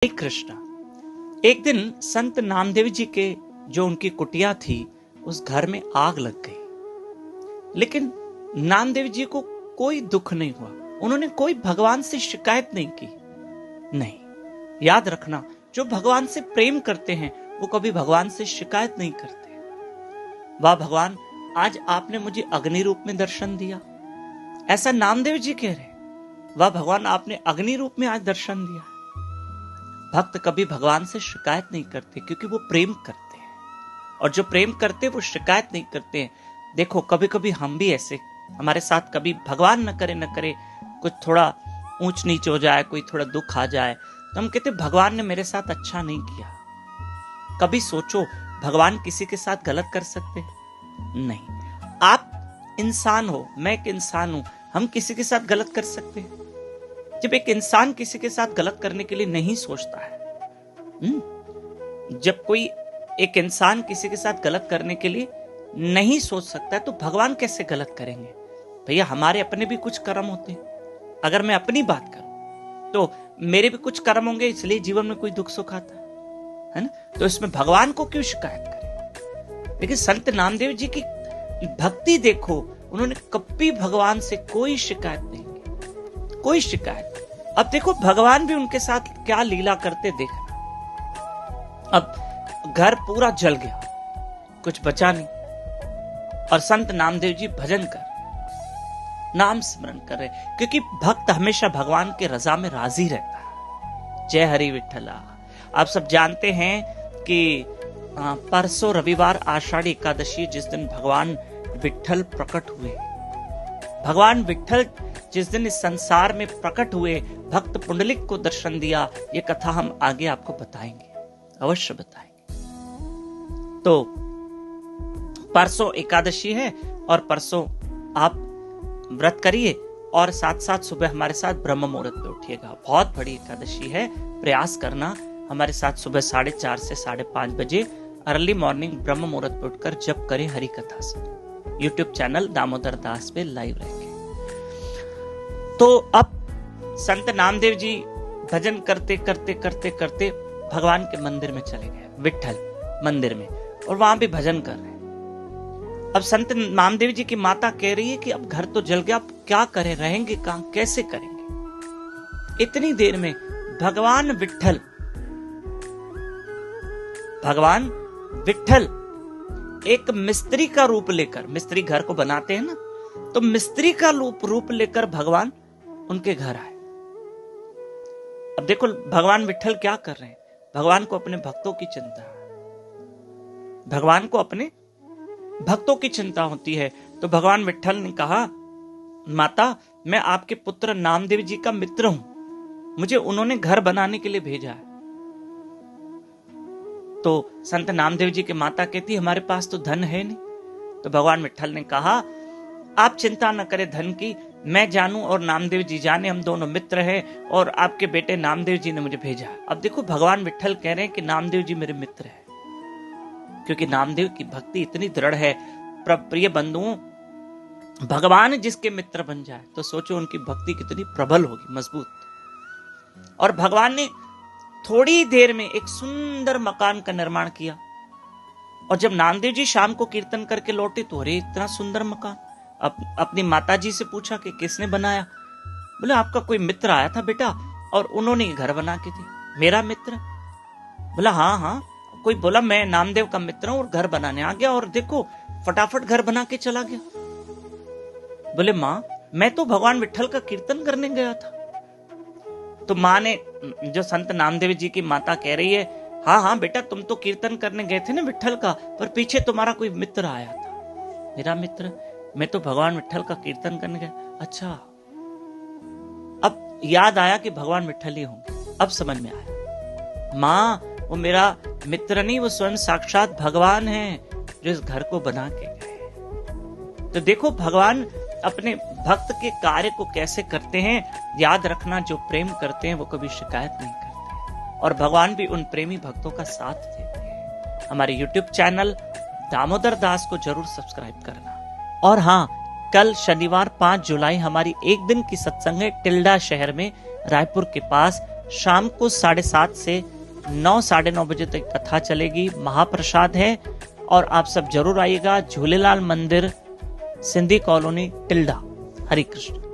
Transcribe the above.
हरे कृष्णा। एक दिन संत नामदेव जी के जो उनकी कुटिया थी उस घर में आग लग गई, लेकिन नामदेव जी को कोई दुख नहीं हुआ। उन्होंने कोई भगवान से शिकायत नहीं की। नहीं, याद रखना, जो भगवान से प्रेम करते हैं वो कभी भगवान से शिकायत नहीं करते। वाह भगवान, आज आपने मुझे अग्नि रूप में दर्शन दिया, ऐसा नामदेव जी कह रहे। वाह भगवान, आपने अग्नि रूप में आज दर्शन दिया। भक्त कभी भगवान से शिकायत नहीं करते क्योंकि वो प्रेम करते हैं, और जो प्रेम करते हैं वो शिकायत नहीं करते हैं। देखो, कभी कभी हम भी ऐसे, हमारे साथ कभी भगवान न करे कुछ थोड़ा ऊंच नीच हो जाए, कोई थोड़ा दुख आ जाए, तो हम कहते भगवान ने मेरे साथ अच्छा नहीं किया। कभी सोचो, भगवान किसी के साथ गलत कर सकते? नहीं। आप इंसान हो, मैं एक इंसान हूं, हम किसी के साथ गलत कर सकते हैं? जब एक इंसान किसी के साथ गलत करने के लिए नहीं सोचता है, जब कोई एक इंसान किसी के साथ गलत करने के लिए नहीं सोच सकता है, तो भगवान कैसे गलत करेंगे? भैया, हमारे अपने भी कुछ कर्म होते हैं। अगर मैं अपनी बात करूं तो मेरे भी कुछ कर्म होंगे, इसलिए जीवन में कोई दुख सुख आता है ना? तो इसमें भगवान को क्यों शिकायत करें? लेकिन संत नामदेव जी की भक्ति देखो, उन्होंने कभी भगवान से कोई शिकायत नहीं की, कोई शिकायत। अब देखो भगवान भी उनके साथ क्या लीला करते देखना। अब घर पूरा जल गया, कुछ बचा नहीं, और संत नामदेव जी भजन कर, नाम स्मरण कर रहे, क्योंकि भक्त हमेशा भगवान के रजा में राजी रहता है। जय हरि विठ्ठला। आप सब जानते हैं कि परसों रविवार आषाढ़ी एकादशी, जिस दिन भगवान विठ्ठल प्रकट हुए, भगवान विठ्ठल जिस दिन इस संसार में प्रकट हुए, भक्त पुंडलिक को दर्शन दिया, ये कथा हम आगे आपको बताएंगे, अवश्य बताएंगे। तो परसों एकादशी है, और परसों आप व्रत करिए, और साथ साथ सुबह हमारे साथ ब्रह्म मुहूर्त पे उठिएगा। बहुत बड़ी एकादशी है, प्रयास करना हमारे साथ सुबह 4:30 से 5:30 बजे अर्ली मॉर्निंग ब्रह्म मुहूर्त पे उठकर जप करें हरि कथा से। यूट्यूब चैनल दामोदर दास पे लाइव रहेंगे। तो अब संत नामदेव जी भजन करते करते करते करते भगवान के मंदिर में चले गए, विठ्ठल मंदिर में, और वहां भी भजन कर रहे हैं। अब संत नामदेव जी की माता कह रही है कि अब घर तो जल गया, अब क्या करें, रहेंगे कहां, कैसे करेंगे? इतनी देर में भगवान विठ्ठल एक मिस्त्री का रूप लेकर, मिस्त्री घर को बनाते हैं ना, तो मिस्त्री का रूप लेकर भगवान उनके घर आए। अब देखो भगवान विठ्ठल क्या कर रहे हैं, भगवान को अपने भक्तों की चिंता है, भगवान को अपने भक्तों की चिंता होती है। तो भगवान विठ्ठल ने कहा, माता, मैं आपके पुत्र नामदेव जी का मित्र हूं, मुझे उन्होंने घर बनाने के लिए भेजा है। तो संत नामदेव जी की माता कहती, हमारे पास तो धन है नहीं। तो भगवान विठ्ठल ने कहा, आप चिंता न करें धन की, मैं जानूं और नामदेव जी जाने, हम दोनों मित्र हैं, और आपके बेटे नामदेव जी ने मुझे भेजा। अब देखो भगवान विठ्ठल कह रहे हैं कि नामदेव जी मेरे मित्र हैं, क्योंकि नामदेव की भक्ति इतनी दृढ़ है। प्रिय बंधुओं, भगवान जिसके मित्र बन जाए तो सोचो उनकी भक्ति कितनी प्रबल होगी, मजबूत। और भगवान ने थोड़ी देर में एक सुंदर मकान का निर्माण किया, और जब नामदेव जी शाम को कीर्तन करके लौटे तो अरे इतना सुंदर मकान। अपनी माता जी से पूछा कि किसने बनाया? बोले आपका कोई मित्र आया था बेटा, और उन्होंने घर बना के दी। मेरा मित्र? बोला हाँ। कोई बोला मैं नामदेव का मित्र हूं, और घर बनाने आ गया, और देखो फटाफट घर बना के चला गया। बोले माँ, मैं तो भगवान विठ्ठल का कीर्तन करने गया था। तो माँ ने, जो संत नामदेव जी की माता कह रही है, हाँ बेटा, तुम तो कीर्तन करने गए थे ना विठ्ठल का, पर पीछे तुम्हारा कोई मित्र आया था। मेरा मित्र? मैं तो भगवान विठ्ठल का कीर्तन करने गया। अच्छा, अब याद आया कि भगवान विठ्ठल ही होंगे, अब समझ में आया। माँ, वो मेरा मित्र नहीं, वो स्वयं साक्षात भगवान है जो इस घर को बना के गए। तो देखो भगवान अपने भक्त के कार्य को कैसे करते हैं। याद रखना, जो प्रेम करते हैं वो कभी शिकायत नहीं करते, और भगवान भी उन प्रेमी भक्तों का साथ देते हैं। हमारे यूट्यूब चैनल दामोदर दास को जरूर सब्सक्राइब करना। और हाँ, कल शनिवार 5 जुलाई हमारी एक दिन की सत्संग है टिल्डा शहर में, रायपुर के पास, शाम को 7:30 से 9, 9:30 बजे तक कथा चलेगी। महाप्रसाद है और आप सब जरूर आइएगा। झूलेलाल मंदिर, सिंधी कॉलोनी, टिल्डा। हरे कृष्ण।